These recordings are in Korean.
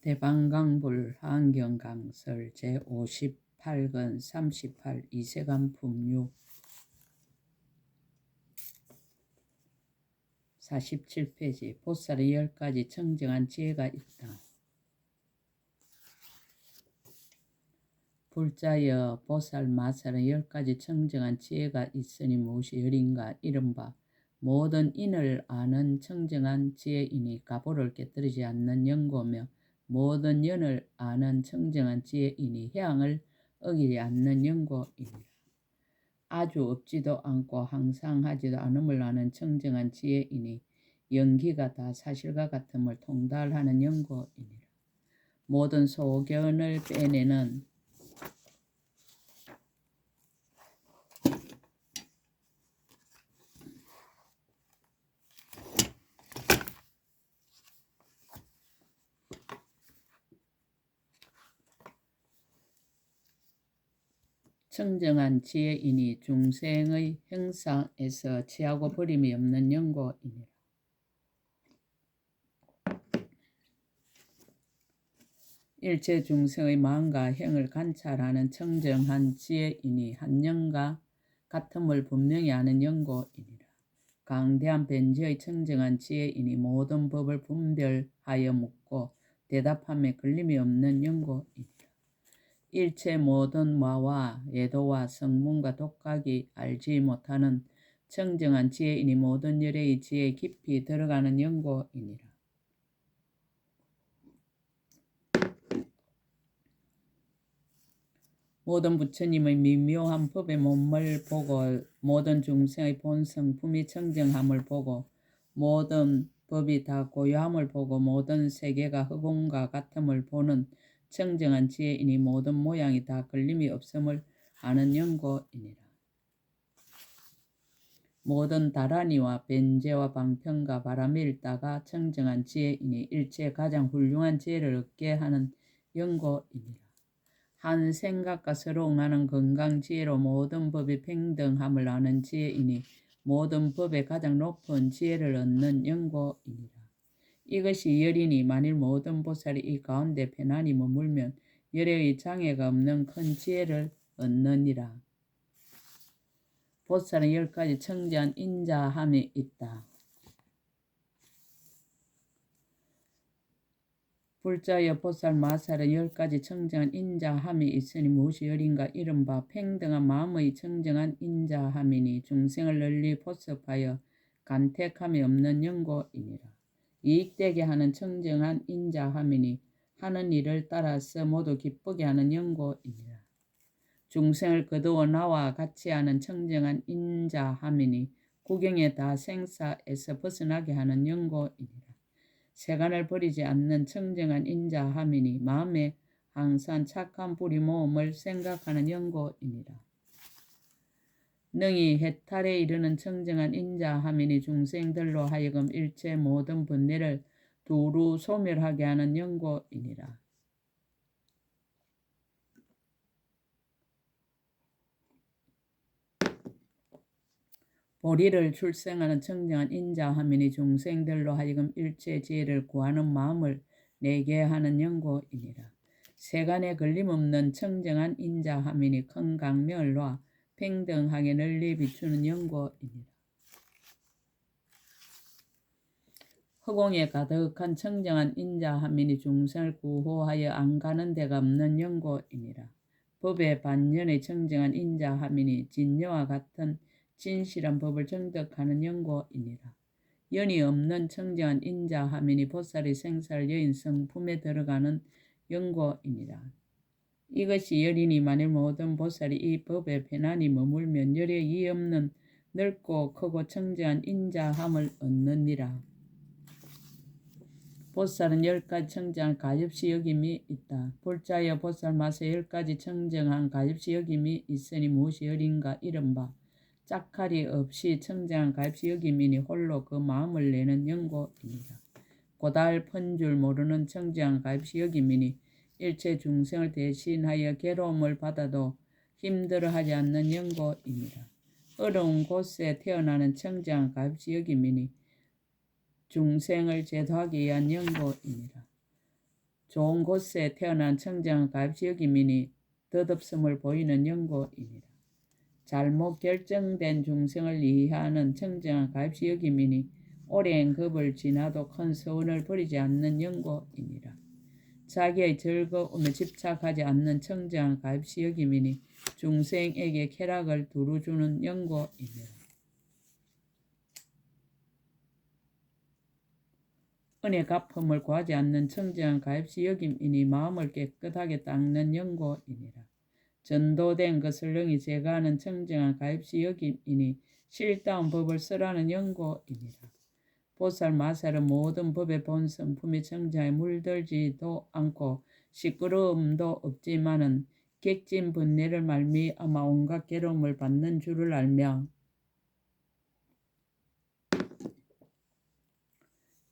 대방강불 한경강설 제58권 38 이세간 품류 47페이지 보살의 10가지 청정한 지혜가 있다. 불자여 보살 마살의 10가지 청정한 지혜가 있으니 무엇이 열인가 이른바 모든 인을 아는 청정한 지혜이니 가보를 깨뜨리지 않는 연고며 모든 연을 아는 청정한 지혜이니 향을 어기지 않는 연고이니라. 아주 없지도 않고 항상 하지도 않음을 아는 청정한 지혜이니 연기가 다 사실과 같음을 통달하는 연고이니라. 모든 소견을 빼내는 청정한 지혜이니 중생의 형상에서 취하고 버림이 없는 연고이니라. 일체 중생의 마음과 행을 관찰하는 청정한 지혜이니 한영과 같음을 분명히 아는 연고이니라. 강대한 벤지의 청정한 지혜이니 모든 법을 분별하여 묻고 대답함에 걸림이 없는 연고이니라. 일체 모든 와와 예도와 성문과 독각이 알지 못하는 청정한 지혜이니 모든 열의 지혜에 깊이 들어가는 연고이니라. 모든 부처님의 미묘한 법의 몸을 보고 모든 중생의 본성품이 청정함을 보고 모든 법이 다 고요함을 보고 모든 세계가 허공과 같음을 보는 청정한 지혜이니 모든 모양이 다 걸림이 없음을 아는 연고이니라. 모든 다라니와 벤제와 방편과 바람이 일다가 청정한 지혜이니 일체 가장 훌륭한 지혜를 얻게 하는 연고이니라. 한 생각과 서로 나는 건강 지혜로 모든 법이 평등함을 아는 지혜이니 모든 법의 가장 높은 지혜를 얻는 연고이니라. 이것이 열이니 만일 모든 보살이 이 가운데 편안히 머물면 열의 장애가 없는 큰 지혜를 얻느니라. 보살은 10가지 청정한 인자함이 있다. 불자여 보살 마살은 10가지 청정한 인자함이 있으니 무엇이 열인가 이른바 평등한 마음의 청정한 인자함이니 중생을 널리 보습하여 간택함이 없는 연고이니라. 이익되게 하는 청정한 인자함이니 하는 일을 따라서 모두 기쁘게 하는 연고이니라. 중생을 거두어 나와 같이 하는 청정한 인자함이니 구경에 다 생사에서 벗어나게 하는 연고이니라. 세간을 버리지 않는 청정한 인자함이니 마음에 항상 착한 뿌리 모음을 생각하는 연고이니라. 능히 해탈에 이르는 청정한 인자함이니 중생들로 하여금 일체 모든 번뇌를 두루 소멸하게 하는 연고이니라. 보리를 출생하는 청정한 인자함이니 중생들로 하여금 일체 지혜를 구하는 마음을 내게 하는 연고이니라. 세간에 걸림없는 청정한 인자함이니 큰 강명을 놔 평등하게 널리 비추는 연고이니라. 허공에 가득한 청정한 인자함이니 중생을 구호하여 안 가는 데가 없는 연고이니라. 법의 반연의 청정한 인자함이니 진여와 같은 진실한 법을 정득하는 연고이니라. 연이 없는 청정한 인자함이니 보살의 생살 여인 성품에 들어가는 연고이니라. 이것이 열이니 만일 모든 보살이 이 법에 편안히 머물면 열에 이 없는 넓고 크고 청정한 인자함을 얻느니라. 보살은 10가지 청정한 가엾이 여김이 있다. 불자여 보살 마세 10가지 청정한 가엾이 여김이 있으니 무엇이 열인가 이른바 짝칼이 없이 청정한 가엾이 여김이니 홀로 그 마음을 내는 연고이니라. 고달픈 줄 모르는 청정한 가엾이 여김이니 일체 중생을 대신하여 괴로움을 받아도 힘들어하지 않는 연고이니라. 어려운 곳에 태어나는 청정한 가엾이 여김이니 중생을 제도하기 위한 연고이니라. 좋은 곳에 태어난 청정한 값이 여김이니 덧없음을 보이는 연고이니라. 잘못 결정된 중생을 이해하는 청정한 값이 여김이니 오랜 겁을 지나도 큰 서운을 버리지 않는 연고이니라. 자기의 즐거움에 집착하지 않는 청정한 값이 여김이니 중생에게 쾌락을 두루 주는 연고이니라. 은혜 갚음을 구하지 않는 청정한 값이 여김이니 마음을 깨끗하게 닦는 연고이니라. 전도된 것을 능히 제거하는 청정한 값이 여김이니 실다운 법을 쓰라는 연고이니라. 보살 마살은 모든 법의 본 성품이 청정에 물들지도 않고 시끄러움도 없지만은 객진 번뇌를 말미암아 온갖 괴로움을 받는 줄을 알며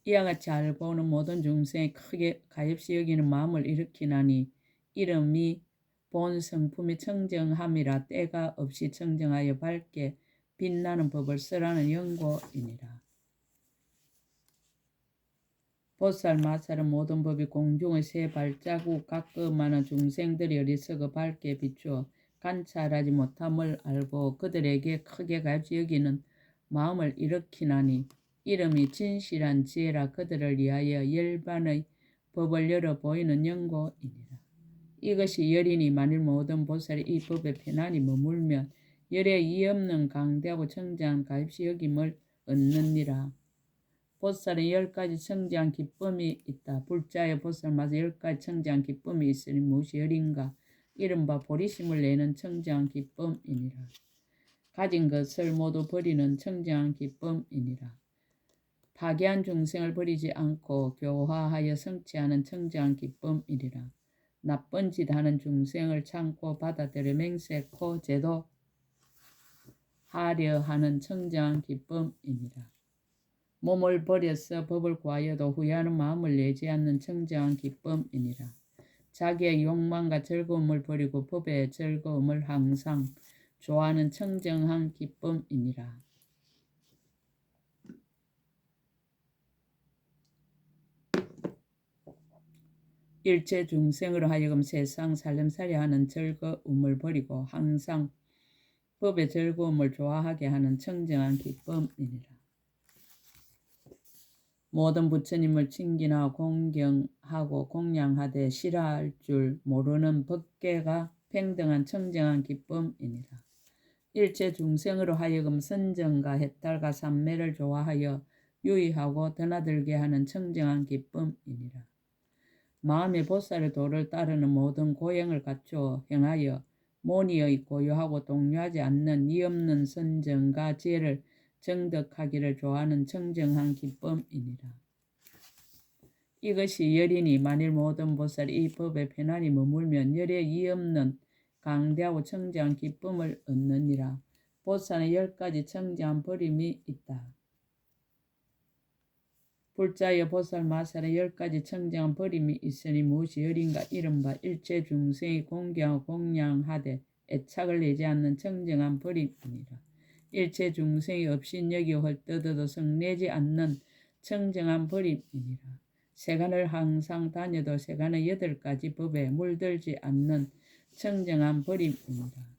이와 같이 알고는 모든 중생이 크게 가엾이 여기는 마음을 일으키나니 이름이 본 성품이 청정함이라 때가 없이 청정하여 밝게 빛나는 법을 쓰라는 연고이니라. 보살 마살은 모든 법이 공중의 새 발자국 가끔하는 중생들이 어리석어 밝게 비추어 관찰하지 못함을 알고 그들에게 크게 가엾이 여기는 마음을 일으키나니 이름이 진실한 지혜라 그들을 위하여 열반의 법을 열어 보이는 연고이니라. 이것이 열이니 만일 모든 보살이 이 법에 편안히 머물면 열에 이없는 강대하고 청정한 가엾이 여김을 얻느니라. 보살은 10가지 청정한 기쁨이 있다. 불자의 보살마다 10가지 청정한 기쁨이 있으니 무엇이 열인가? 이른바 보리심을 내는 청정한 기쁨이니라. 가진 것을 모두 버리는 청정한 기쁨이니라. 파괴한 중생을 버리지 않고 교화하여 성취하는 청정한 기쁨이니라. 나쁜 짓 하는 중생을 참고 받아들여 맹세코 제도 하려 하는 청정한 기쁨이니라. 몸을 버려서 법을 구하여도 후회하는 마음을 내지 않는 청정한 기쁨이니라. 자기의 욕망과 즐거움을 버리고 법의 즐거움을 항상 좋아하는 청정한 기쁨이니라. 일체 중생으로 하여금 세상 살림살이 하는 즐거움을 버리고 항상 법의 즐거움을 좋아하게 하는 청정한 기쁨이니라. 모든 부처님을 칭기나 공경하고 공양하되 싫어할 줄 모르는 법계가 평등한 청정한 기쁨이니라. 일체 중생으로 하여금 선정과 해탈과 삼매를 좋아하여 유의하고 드나들게 하는 청정한 기쁨이니라. 마음의 보살의 도를 따르는 모든 고행을 갖추어 행하여 모니의 고요하고 동요하지 않는 이없는 선정과 지혜를 정덕하기를 좋아하는 청정한 기쁨이니라. 이것이 열이니 만일 모든 보살이 이 법에 편안히 머물면 열에 이없는 강대하고 청정한 기쁨을 얻느니라. 보살은 10가지 청정한 버림이 있다. 불자여 보살 마살에 10가지 청정한 버림이 있으니 무엇이 열인가? 이른바 일체 중생이 공경하고 공양하되 애착을 내지 않는 청정한 버림이니라. 일체 중생이 업신여기 헐뜯어도 성내지 않는 청정한 버림이니라. 세간을 항상 다녀도 세간의 8가지 법에 물들지 않는 청정한 버림이니라.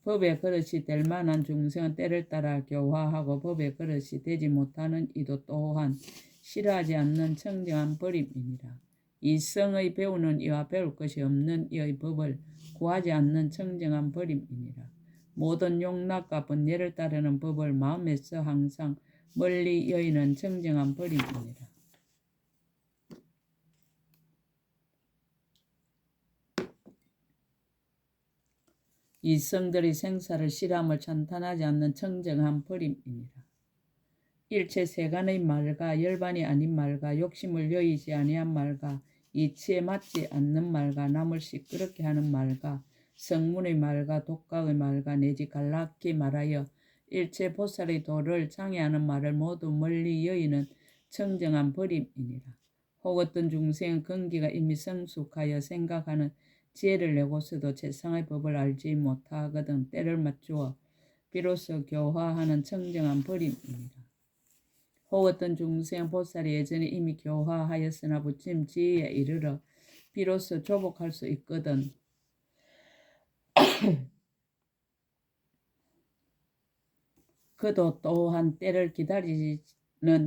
법의 그릇이 될 만한 중생은 때를 따라 교화하고 법의 그릇이 되지 못하는 이도 또한 싫어하지 않는 청정한 버림이니라. 이성의 배우는 이와 배울 것이 없는 이의 법을 구하지 않는 청정한 버림이니라. 모든 용락과 번뇌를 따르는 법을 마음에서 항상 멀리 여의는 청정한 버림이니라. 이성들의 생사를 싫어함을 찬탄하지 않는 청정한 버림이니라. 일체 세간의 말과 열반이 아닌 말과 욕심을 여의지 아니한 말과 이치에 맞지 않는 말과 남을 시끄럽게 하는 말과 성문의 말과 독각의 말과 내지 간략히 말하여 일체 보살의 도를 장애하는 말을 모두 멀리 여의는 청정한 버림이니라. 혹 어떤 중생은 근기가 이미 성숙하여 생각하는 지혜를 내고서도 세상의 법을 알지 못하거든 때를 맞추어 비로소 교화하는 청정한 버림이니라. 혹 어떤 중생 보살이 예전에 이미 교화하였으나 부처님 지위에 이르러 비로소 조복할 수 있거든. 그도 또한 때를 기다리는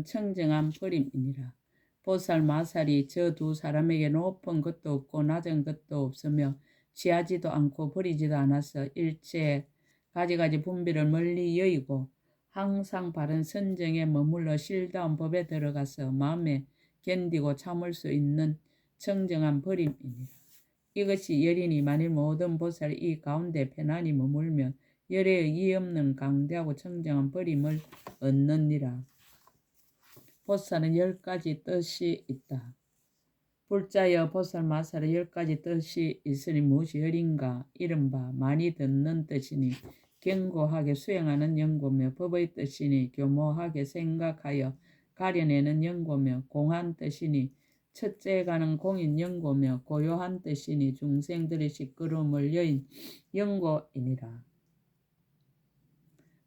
청정한 버림이니라. 보살 마살이 저 두 사람에게 높은 것도 없고 낮은 것도 없으며 취하지도 않고 버리지도 않아서 일체의 가지가지 분별을 멀리 여의고 항상 바른 선정에 머물러 실다운 법에 들어가서 마음에 견디고 참을 수 있는 청정한 버림이니라. 이것이 열이니 만일 모든 보살이 이 가운데 편안히 머물면 열의 이 없는 강대하고 청정한 버림을 얻느니라. 보살은 10가지 뜻이 있다. 불자여 보살 마살의 10가지 뜻이 있으니 무엇이 열인가? 이른바 많이 듣는 뜻이니 견고하게 수행하는 연고며 법의 뜻이니 교모하게 생각하여 가려내는 연고며 공한 뜻이니 첫째 가는 공인 연고며 고요한 뜻이니 중생들의 시끄러움을 여인 연고이니라.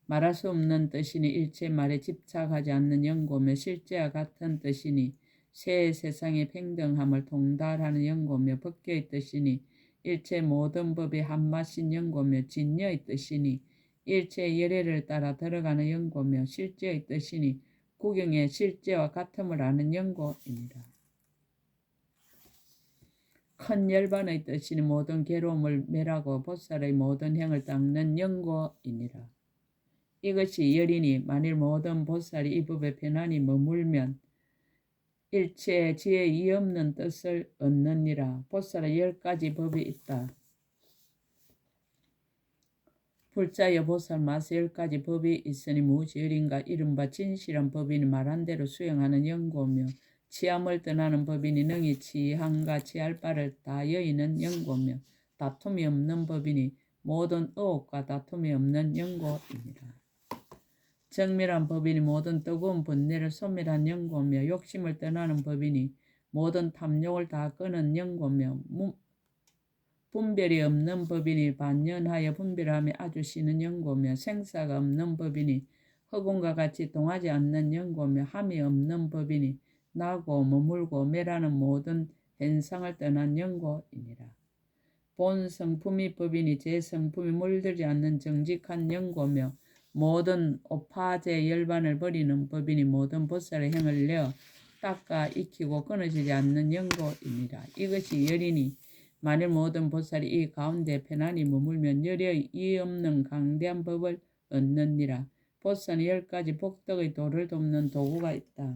말할 수 없는 뜻이니 일체 말에 집착하지 않는 연고며 실제와 같은 뜻이니 새 세상의 평등함을 통달하는 연고며 법교의 뜻이니 일체 모든 법이 한맛인 연고며 진여의 뜻이니 일체 열애를 따라 들어가는 연고며 실제의 뜻이니 구경의 실제와 같음을 아는 연고입니다. 큰 열반의 뜻이니 모든 괴로움을 멸하고 보살의 모든 행을 닦는 연고이니라. 이것이 열이니 만일 모든 보살이 이 법에 편안히 머물면 일체의 지혜 이 없는 뜻을 얻느니라. 보살의 10가지 법이 있다. 불자여 보살 마세 10가지 법이 있으니 무엇이 열인가? 이른바 진실한 법이니 말한 대로 수행하는 연고며 치함을 떠나는 법이니 능히 치함과 치할 바를 다 여의는 연고며 다툼이 없는 법이니 모든 의혹과 다툼이 없는 연고입니다. 정밀한 법이니 모든 뜨거운 번뇌를 소멸한 연고며 욕심을 떠나는 법이니 모든 탐욕을 다 끄는 연고며 분별이 없는 법이니 반연하여 분별함에 아주 쉬는 연고며 생사가 없는 법이니 허공과 같이 동하지 않는 연고며 함이 없는 법이니 나고 머물고 매라는 모든 현상을 떠난 연고이니라. 본 성품이 법이니 제 성품이 물들지 않는 정직한 연고며 모든 오파제 열반을 버리는 법이니 모든 보살의 행을 내어 닦아 익히고 끊어지지 않는 연고입니다. 이것이 열이니 만일 모든 보살이 이 가운데 편안히 머물면 열의 이 없는 강대한 법을 얻느니라. 보살은 10가지 복덕의 도를 돕는 도구가 있다.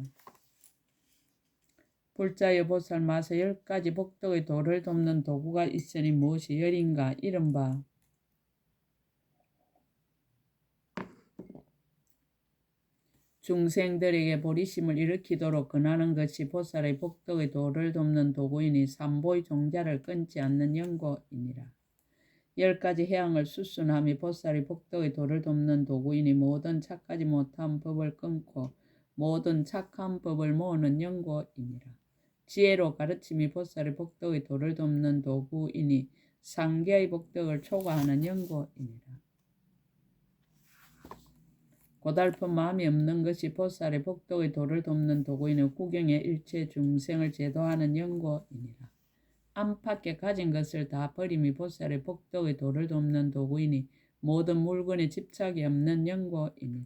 불자여 보살 마서 10가지 복덕의 도를 돕는 도구가 있으니 무엇이 열인가? 이른바 중생들에게 보리심을 일으키도록 권하는 것이 보살의 복덕의 도를 돕는 도구이니 삼보의 종자를 끊지 않는 연고이니라. 10가지 해양을 수순함이 보살의 복덕의 도를 돕는 도구이니 모든 착하지 못한 법을 끊고 모든 착한 법을 모으는 연고이니라. 지혜로 가르침이 보살의 복덕의 도를 돕는 도구이니 상계의 복덕을 초과하는 연고이니라. 고달픈 마음이 없는 것이 보살의 복덕의 도를 돕는 도구이니 구경의 일체 중생을 제도하는 연고이니라. 안팎에 가진 것을 다 버림이 보살의 복덕의 도를 돕는 도구이니 모든 물건에 집착이 없는 연고이니라.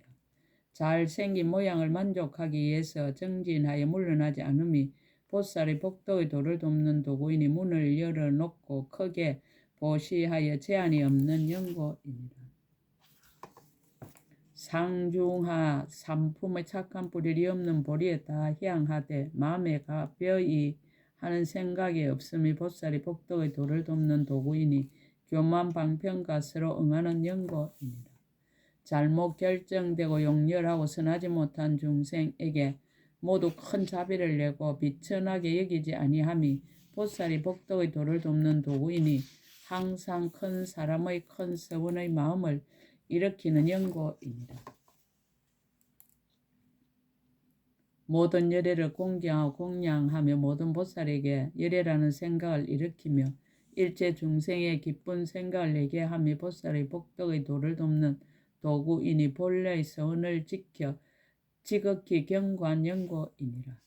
잘생긴 모양을 만족하기 위해서 정진하여 물러나지 않음이 보살의 복덕의 도를 돕는 도구이니 문을 열어놓고 크게 보시하여 제한이 없는 연고이니라. 상중하 삼품의 착한 뿌리이 없는 보리에 다 향하되 마음에 가벼이 하는 생각이 없음이 보살이 복덕의 도를 돕는 도구이니 교만 방편과 서로 응하는 연고입니다. 잘못 결정되고 용렬하고 선하지 못한 중생에게 모두 큰 자비를 내고 비천하게 여기지 아니함이 보살이 복덕의 도를 돕는 도구이니 항상 큰 사람의 큰 서원의 마음을 일으키는 연고입니다. 모든 열애를 공경하고 공양하며 모든 보살에게 열애라는 생각을 일으키며 일체 중생의 기쁜 생각을 내게 하며 보살의 복덕의 도를 돕는 도구이니 본래의 서원을 지켜 지극히 견고한 연고이니라.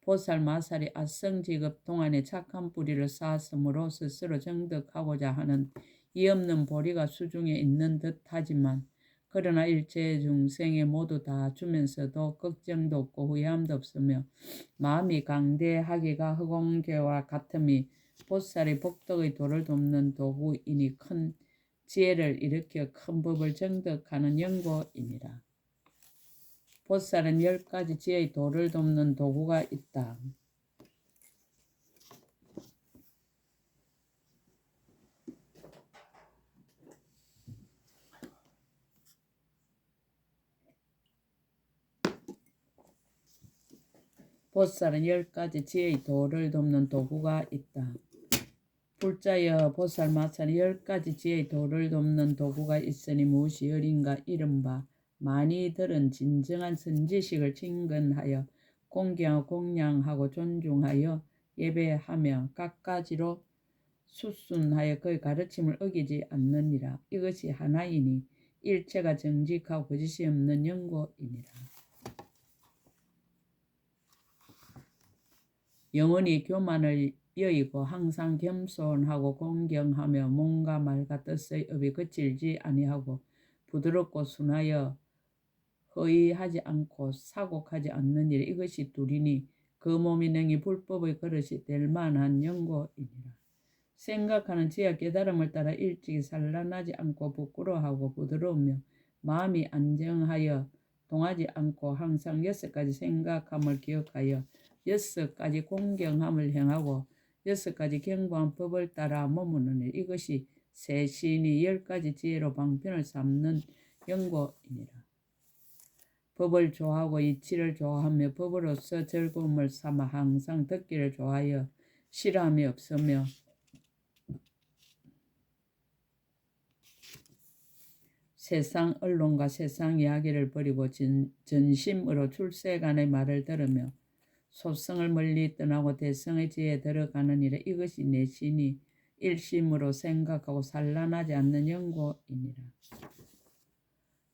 보살 마살이 아성지급 동안에 착한 뿌리를 쌓았으므로 스스로 정득하고자 하는 이 없는 보리가 수중에 있는 듯 하지만 그러나 일체 중생에 모두 다 주면서도 걱정도 없고 후회함도 없으며 마음이 강대하기가 허공계와 같음이 보살이 복덕의 도를 돕는 도구이니 큰 지혜를 일으켜 큰 법을 정득하는 연고이니라. 보살은 10가지 지혜의 도를 돕는 도구가 있다. 보살은 10가지 지혜의 도를 돕는 도구가 있다. 불자여 보살 마살이 10가지 지혜의 도를 돕는 도구가 있으니 무엇이 어린가 이른바 많이 들은 진정한 선지식을 친근하여 공경하고 공양하고 존중하여 예배하며 갖가지로 수순하여 그의 가르침을 어기지 않느니라. 이것이 하나이니 일체가 정직하고 거짓이 없는 연고이니라. 영원히 교만을 여의고 항상 겸손하고 공경하며 몸과 말과 뜻의 업이 거칠지 아니하고 부드럽고 순하여 허위하지 않고 사곡하지 않는 일 이것이 둘이니 그 몸이 능히 불법의 그릇이 될 만한 연고이니라. 생각하는 지혜와 깨달음을 따라 일찍이 산란하지 않고 부끄러워하고 부드러우며 마음이 안정하여 동하지 않고 항상 6가지 생각함을 기억하여 6가지 공경함을 행하고 6가지 견고한 법을 따라 머무는 일 이것이 세신이 10가지 지혜로 방편을 삼는 연고이니라. 법을 좋아하고 이치를 좋아하며 법으로서 즐거움을 삼아 항상 듣기를 좋아하여 싫어함이 없으며 세상 언론과 세상 이야기를 버리고 전심으로 출세간의 말을 들으며 소성을 멀리 떠나고 대성의 지혜에 들어가는 일에 이것이 내신이 일심으로 생각하고 산란하지 않는 연고이니라.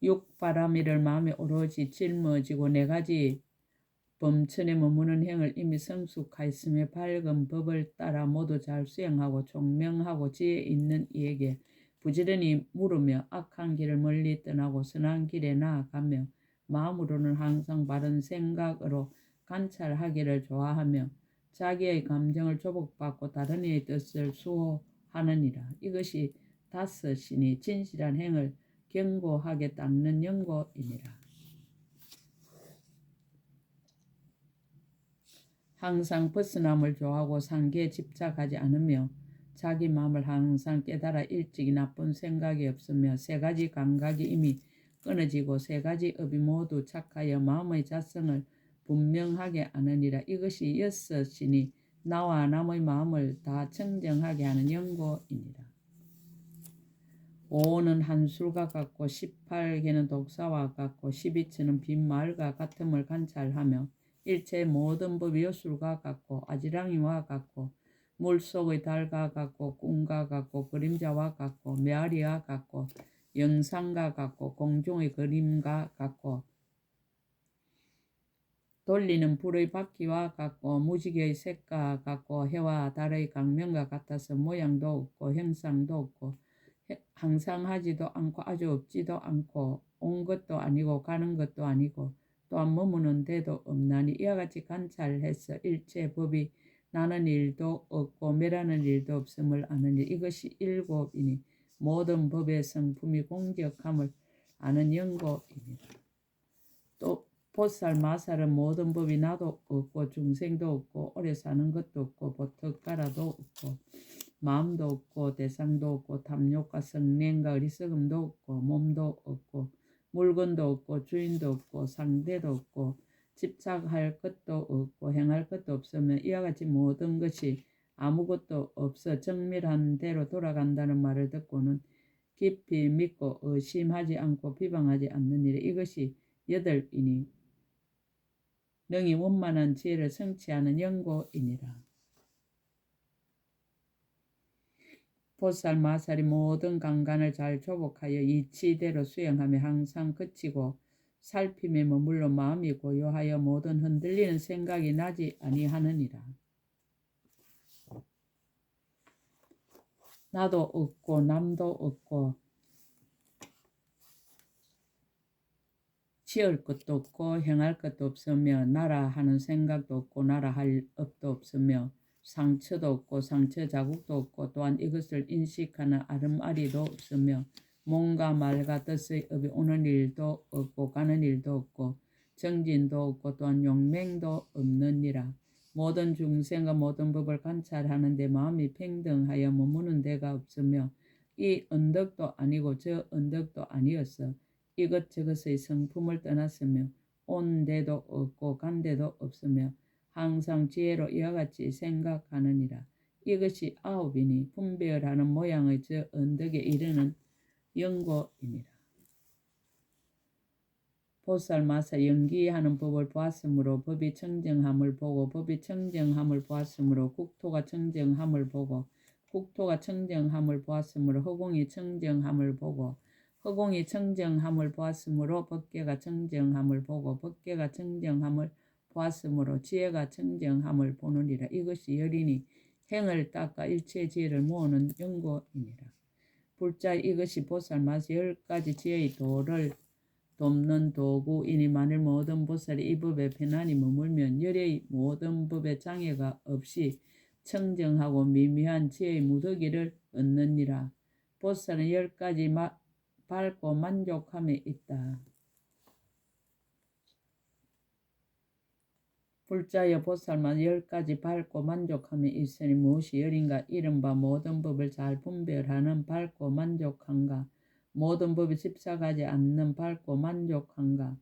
육바라미를 마음에 오로지 짊어지고 4가지 범천에 머무는 행을 이미 성숙하였으며 밝은 법을 따라 모두 잘 수행하고 총명하고 지혜 있는 이에게 부지런히 물으며 악한 길을 멀리 떠나고 선한 길에 나아가며 마음으로는 항상 바른 생각으로 관찰하기를 좋아하며 자기의 감정을 조복받고 다른 이의 뜻을 수호하느니라. 이것이 5신이 진실한 행을 견고하게 닦는 연고이니라. 항상 벗어남을 좋아하고 상기에 집착하지 않으며 자기 마음을 항상 깨달아 일찍이 나쁜 생각이 없으며 3가지 감각이 이미 끊어지고 3가지 업이 모두 착하여 마음의 자성을 분명하게 아느니라. 이것이 6신이 나와 남의 마음을 다 청정하게 하는 연고이니라. 5는 한술과 같고 18개는 독사와 같고 12처는 빈말과 같음을 관찰하며 일체의 모든 법이 요술과 같고 아지랑이와 같고 물속의 달과 같고 꿈과 같고 그림자와 같고 메아리와 같고 영상과 같고 공중의 그림과 같고 돌리는 불의 바퀴와 같고 무지개의 색과 같고 해와 달의 강명과 같아서 모양도 없고 형상도 없고 항상 하지도 않고 아주 없지도 않고 온 것도 아니고 가는 것도 아니고 또한 머무는 데도 없나니 이와 같이 관찰해서 일체 법이 나는 일도 없고 매라는 일도 없음을 아느니 이것이 7이니 모든 법의 성품이 공격함을 아는 연고이니라. 또 보살 마살은 모든 법이 나도 없고 중생도 없고 오래 사는 것도 없고 보턱가라도 없고 마음도 없고 대상도 없고 탐욕과 성냄과 어리석음도 없고 몸도 없고 물건도 없고 주인도 없고 상대도 없고 집착할 것도 없고 행할 것도 없으며 이와 같이 모든 것이 아무것도 없어 정밀한 대로 돌아간다는 말을 듣고는 깊이 믿고 의심하지 않고 비방하지 않는 일에 이것이 8이니 능히 원만한 지혜를 성취하는 연고이니라. 보살 마살이 모든 강간을 잘 조복하여 이치대로 수행하며 항상 그치고 살핌에 머물러 마음이 고요하여 모든 흔들리는 생각이 나지 아니하느니라. 나도 없고 남도 없고 지을 것도 없고 행할 것도 없으며 나라 하는 생각도 없고 나라 할 업도 없으며 상처도 없고 상처 자국도 없고 또한 이것을 인식하는 아름아리도 없으며 몸과 말과 뜻의 업이 오는 일도 없고 가는 일도 없고 정진도 없고 또한 용맹도 없느니라. 모든 중생과 모든 법을 관찰하는데 마음이 평등하여 머무는 데가 없으며 이 언덕도 아니고 저 언덕도 아니었어. 이것저것의 성품을 떠났으며 온 데도 없고 간 데도 없으며 항상 지혜로 이와 같이 생각하느니라. 이것이 아홉이니 분별하는 모양의 저 언덕에 이르는 영고이니라. 보살마사 연기하는 법을 보았으므로 법이 청정함을 보고 법이 청정함을 보았으므로 국토가 청정함을 보고 국토가 청정함을 보았으므로 허공이 청정함을 보고 허공이 청정함을 보았으므로 법계가 청정함을 보고 법계가 청정함을 보았으므로 지혜가 청정함을 보느니라. 이것이 열이니 행을 닦아 일체 지혜를 모으는 연고이니라. 불자 이것이 보살마사 10가지 지혜의 도를 돕는 도구이니 만일 모든 보살이 이 법에 편안히 머물면 열의 모든 법에 장애가 없이 청정하고 미미한 지혜의 무더기를 얻느니라. 보살은 10가지 밝고 만족함에 있다. 불자여 보살만 10가지 밝고 만족함에 있으니 무엇이 열인가? 이른바 모든 법을 잘 분별하는 밝고 만족한가? 모든 법이 집착하지 않는 밝고 만족한가?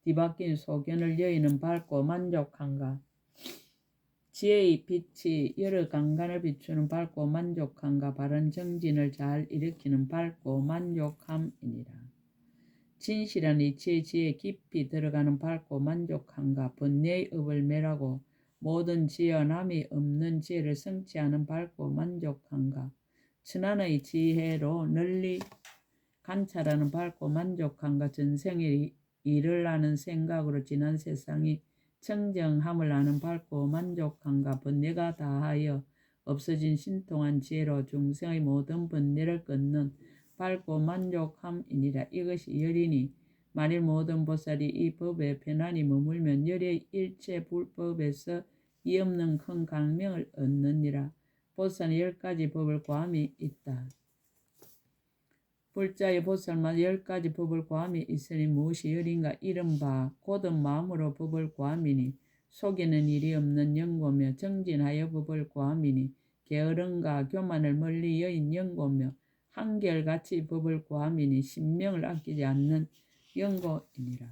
뒤바뀐 소견을 여의는 밝고 만족한가? 지혜의 빛이 여러 강간을 비추는 밝고 만족한가? 바른 정진을 잘 일으키는 밝고 만족함이니라. 진실한 이치의 지혜에 깊이 들어가는 밝고 만족한가? 번뇌의 업을 멸하고 모든 지혜와 남이 없는 지혜를 성취하는 밝고 만족한가? 천안의 지혜로 널리 관찰하는 밝고 만족한가? 전생에 일을 하는 생각으로 지난 세상이 청정함을 아는 밝고 만족한가? 번뇌가 다하여 없어진 신통한 지혜로 중생의 모든 번뇌를 끊는 밝고 만족함이니라. 이것이 열이니 만일 모든 보살이 이 법에 편안히 머물면 열의 일체 불법에서 이 없는 큰 강명을 얻느니라. 보살은 10가지 법을 고함이 있다. 불자의 보살만 10가지 법을 고함이 있으니 무엇이 열인가? 이른바 곧은 마음으로 법을 고함이니 속이는 일이 없는 영고며 정진하여 법을 고함이니 게으름과 교만을 멀리 여인 영고며 한결같이 법을 고함이니 신명을 아끼지 않는 영고이니라.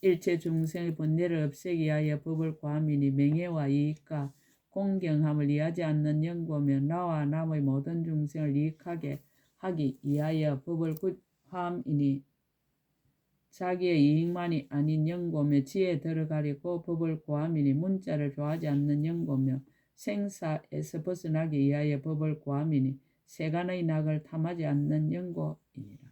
일체 중생의 번뇌를 없애기 위하여 법을 고함이니 명예와 이익과 공경함을 이해하지 않는 영고며 나와 남의 모든 중생을 이익하게 하기 위하여 법을 고함이니 자기의 이익만이 아닌 영고며 지혜에 들어가려고 법을 고함이니 문자를 좋아하지 않는 영고며 생사에서 벗어나기 위하여 법을 고함이니 세간의 낙을 탐하지 않는 영고이니라.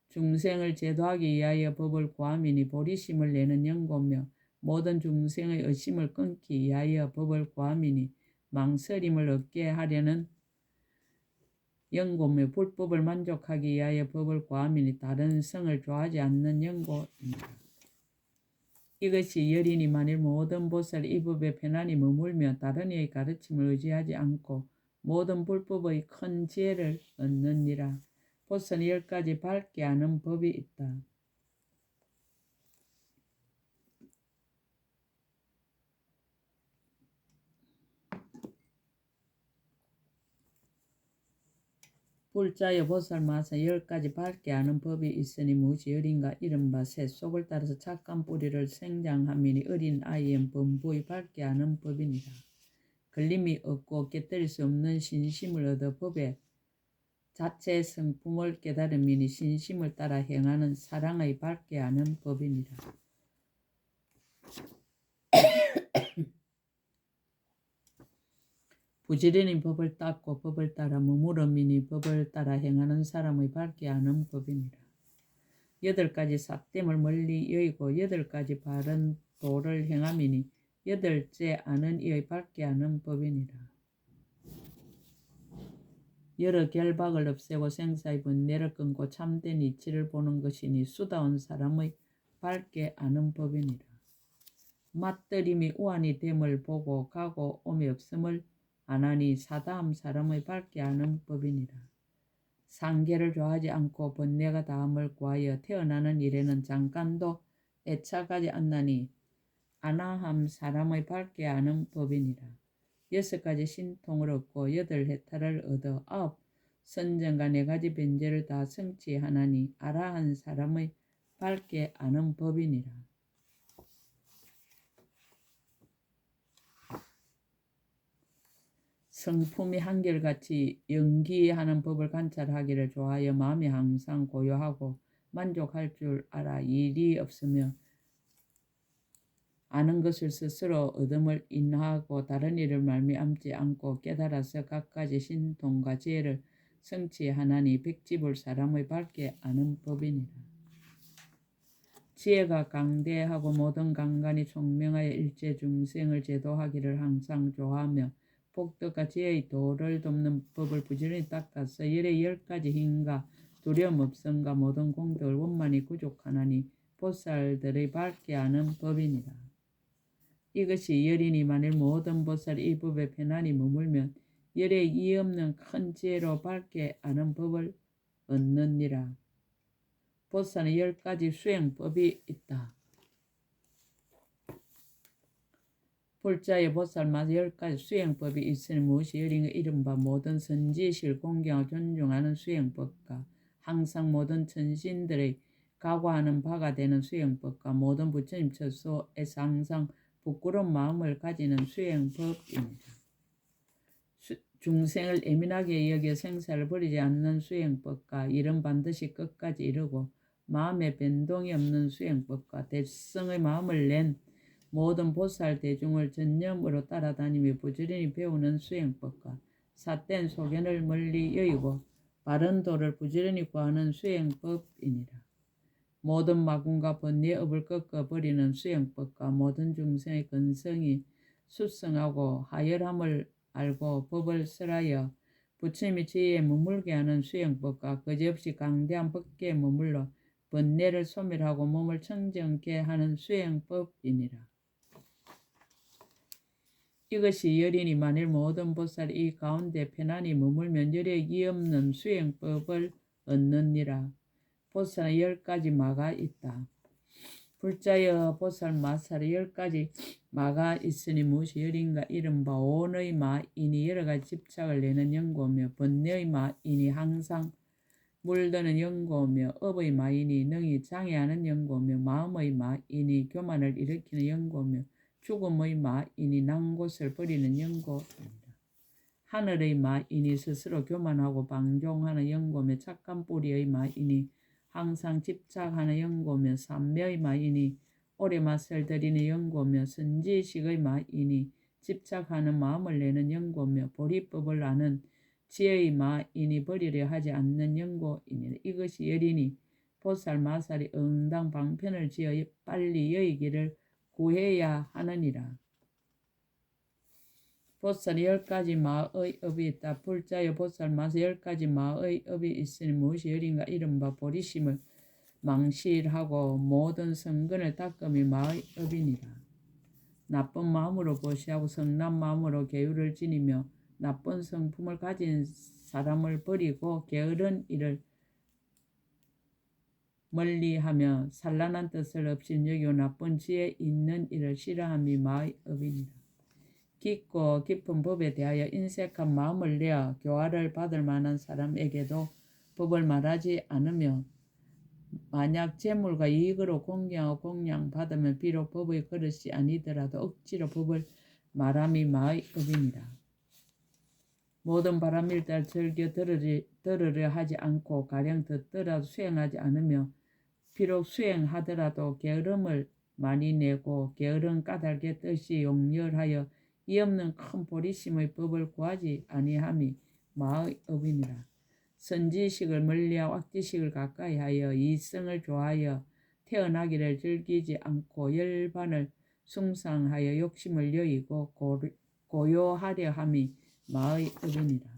중생을 제도하기 위하여 법을 고함이니 보리심을 내는 영고며 모든 중생의 의심을 끊기 위하여 법을 고함이니 망설임을 얻게 하려는 영고며 불법을 만족하기 위하여 법을 고함이니 다른 성을 좋아하지 않는 영고입니다. 이것이 열이니 만일 모든 보살이 이 법에 편안히 머물며 다른 이의 가르침을 의지하지 않고 모든 불법의 큰 지혜를 얻느니라. 보살은 10가지 밝게 아는 법이 있다. 불자여 보살마사 10가지 밝게 아는 법이 있으니 무엇이 열인가? 이른바 새 속을 따라서 착한 뿌리를 생장함이니 어린 아이의 범부의 밝게 아는 법이니라. 걸림이 없고 깨뜨릴 수 없는 신심을 얻어 법의 자체 성품을 깨달음이니 신심을 따라 행하는 사랑의 밝게 아는 법이니라. 부지런히 법을 닦고 법을 따라 머무름이니 법을 따라 행하는 사람의 밝게 아는 법이니라. 8가지 삿됨을 멀리 여의고 8가지 바른 도를 행함이니 8째 아는 이의 밝게 하는 법이니라. 여러 결박을 없애고 생사의 번뇌를 끊고 참된 이치를 보는 것이니 수다운 사람의 밝게 아는 법이니라. 맞들임이 우환이 됨을 보고 가고 오미 없음을 안하니 사다함 사람의 밝게 아는 법이니라. 상계를 좋아하지 않고 번뇌가 다함을 구하여 태어나는 일에는 잠깐도 애착하지 않나니 안하함 사람의 밝게 아는 법이니라. 6가지 신통을 얻고 8해탈을 얻어 9 선정과 4가지 변제를 다 성취하나니 아라한 사람의 밝게 아는 법이니라. 성품이 한결같이 연기하는 법을 관찰하기를 좋아하여 마음이 항상 고요하고 만족할 줄 알아 일이 없으며 아는 것을 스스로 얻음을 인하하고 다른 일을 말미암지 않고 깨달아서 각가지 신통과 지혜를 성취하나니 백지불 사람의 밝게 아는 법이니라. 지혜가 강대하고 모든 강간이 총명하여 일체 중생을 제도하기를 항상 좋아하며 복덕과 지혜의 도를 돕는 법을 부지런히 닦아서 열의 10가지 힘과 두려움 없음과 모든 공덕을 원만히 구족하나니 보살들의 밝게 아는 법이니라. 이것이 열이니 만일 모든 보살이 이 법에 편안히 머물면 열에 이의 없는 큰 지혜로 밝게 아는 법을 얻느니라. 보살은 10가지 수행법이 있다. 불자의 보살마다 10가지 수행법이 있으니 무엇이 열인가 이른바 모든 선지실 공경을 존중하는 수행법과 항상 모든 천신들의 각오하는 바가 되는 수행법과 모든 부처님 처소에서 항상 부끄러운 마음을 가지는 수행법입니다. 중생을 예민하게 여겨 생사를 버리지 않는 수행법과 일은 반드시 끝까지 이루고 마음에 변동이 없는 수행법과 대성의 마음을 낸 모든 보살 대중을 전념으로 따라다니며 부지런히 배우는 수행법과 삿된 소견을 멀리 여의고 바른 도를 부지런히 구하는 수행법이니라. 모든 마군과 번뇌업을 꺾어버리는 수행법과 모든 중생의 근성이 수성하고 하열함을 알고 법을 설하여 부처님의 지혜에 머물게 하는 수행법과 그지없이 강대한 법계에 머물러 번뇌를 소멸하고 몸을 청정케 하는 수행법이니라. 이것이 열이니 만일 모든 보살이 이 가운데 편안히 머물면 열에 이없는 수행법을 얻느니라. 보살은 10가지 마가 있다. 불자여 보살 마살에 10가지 마가 있으니 무엇이 열인가 이른바 온의 마이니 여러가지 집착을 내는 연고며 번뇌의 마이니 항상 물드는 연고며 업의 마이니 능히 장애하는 연고며 마음의 마이니 교만을 일으키는 연고며 죽음의 마이니 난곳을 버리는 연고입니다. 하늘의 마이니 스스로 교만하고 방종하는 연고며 착한 뿌리의 마이니 항상 집착하는 연고며 삼매의 마이니 오래 맛을 들이는 연고며 선지식의 마이니 집착하는 마음을 내는 연고며 보리법을 아는 지혜의 마이니 버리려 하지 않는 연고이니라. 이것이 열이니 보살 마살이 응당 방편을 지어 빨리 여의기를 구해야 하느니라. 보살 10가지 마의 업이 있다. 불자여 보살 마살 10가지 마의 업이 있으니 무엇이 열인가 이른바 보리심을 망실하고 모든 성근을 닦음이 마의 업이니라. 나쁜 마음으로 보시하고 성난 마음으로 계율을 지니며 나쁜 성품을 가진 사람을 버리고 게으른 일을 멀리하며 산란한 뜻을 없이 여기고 나쁜 지혜 있는 일을 싫어함이 마의 업이니라. 깊고 깊은 법에 대하여 인색한 마음을 내어 교화를 받을 만한 사람에게도 법을 말하지 않으며 만약 재물과 이익으로 공경하고 공양받으면 비록 법의 그릇이 아니더라도 억지로 법을 말함이 마의 업이니라. 모든 바람일달 즐겨 들으려 하지 않고 가령 듣더라도 수행하지 않으며 비록 수행하더라도 게으름을 많이 내고 게으른 까닭의 뜻이 용렬하여 이 없는 큰 보리심의 법을 구하지 아니함이 마의 업이니라. 선지식을 멀리하고 악지식을 가까이하여 이성을 좋아하여 태어나기를 즐기지 않고 열반을 숭상하여 욕심을 여의고 고요하려 함이 마의 업이니라.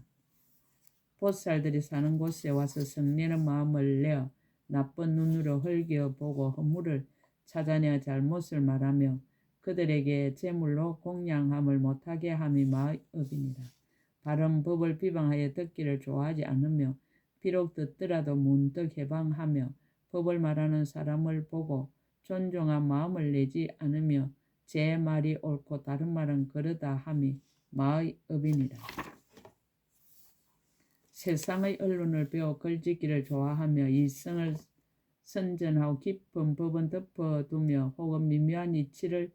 보살들이 사는 곳에 와서 성내는 마음을 내어 나쁜 눈으로 흘겨보고 허물을 찾아내어 잘못을 말하며 그들에게 제물로 공양함을 못하게 함이 마의 업이니라. 바른 법을 비방하여 듣기를 좋아하지 않으며 비록 듣더라도 문득 해방하며 법을 말하는 사람을 보고 존중한 마음을 내지 않으며 제 말이 옳고 다른 말은 그르다 함이 마의 업이니라. 세상의 언론을 배워 글짓기를 좋아하며 이성을 선전하고 깊은 법은 덮어두며 혹은 미묘한 이치를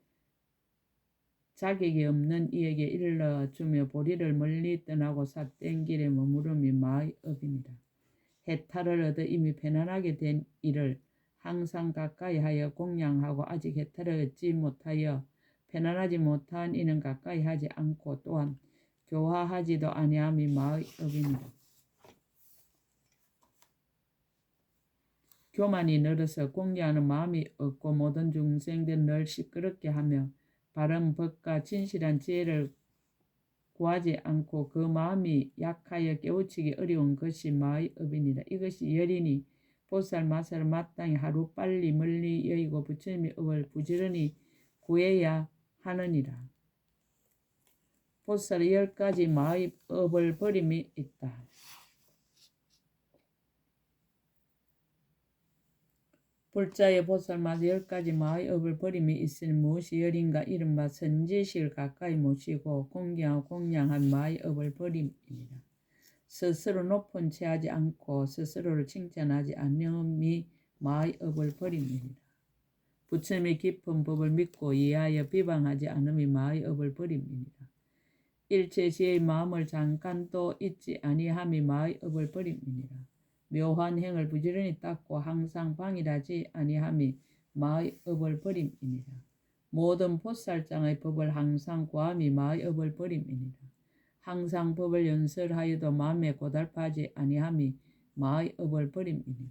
자격이 없는 이에게 일러주며 보리를 멀리 떠나고 삿된 길에 머무름이 마의 업이니라. 해탈을 얻어 이미 편안하게 된 이를 항상 가까이 하여 공양하고 아직 해탈을 얻지 못하여 편안하지 못한 이는 가까이 하지 않고 또한 교화하지도 아니함이 마의 업이니라. 교만이 늘어서 공개하는 마음이 없고 모든 중생들 늘 시끄럽게 하며 바른 법과 진실한 지혜를 구하지 않고 그 마음이 약하여 깨우치기 어려운 것이 마의 업이니라. 이것이 여린이 보살 마살을 마땅히 하루 빨리 멀리 여의고 부처님의 업을 부지런히 구해야 하느니라. 보살의 10가지 마의 업을 버림이 있다. 불자의 보살마다 10가지 마의 업을 버림이 있으니 무엇이 열인가 이른바 선지식을 가까이 모시고 공경하고 공양한 마의 업을 버림이니라. 스스로 높은 채 하지 않고 스스로를 칭찬하지 않음이 마의 업을 버림이니라. 부처님의 깊은 법을 믿고 이해하여 비방하지 않음이 마의 업을 버림이니라. 일체지의 마음을 잠깐도 잊지 아니함이 마의 업을 버림이니라. 묘한 행을 부지런히 닦고 항상 방일하지 아니함이 마의 업을 버림이니라. 모든 보살장의 법을 항상 구함이 마의 업을 버림이니라. 항상 법을 연설하여도 마음에 고달파하지 아니함이 마의 업을 버림이니라.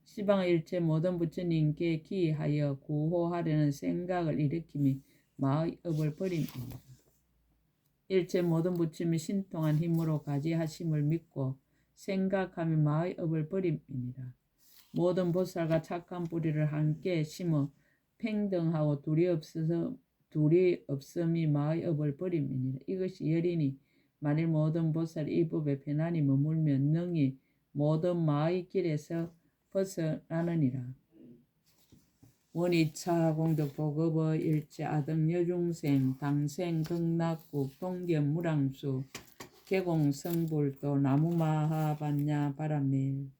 시방의 일체 모든 부처님께 기하여 구호하려는 생각을 일으킴이 마의 업을 버림이니라. 일체 모든 부처님이 신통한 힘으로 가지하심을 믿고 생각하며 마의 업을 버림이니라. 모든 보살과 착한 뿌리를 함께 심어 평등하고 둘이 없음이 마의 업을 버림이니라. 이것이 열이니 만일 모든 보살이 이 법에 편안히 머물면 능히 모든 마의 길에서 벗어나느니라. 원이차 공덕 보급의 일체 아등 여중생 당생 극락국 동견 무랑수 개공성불도 나무마하 반야 바람일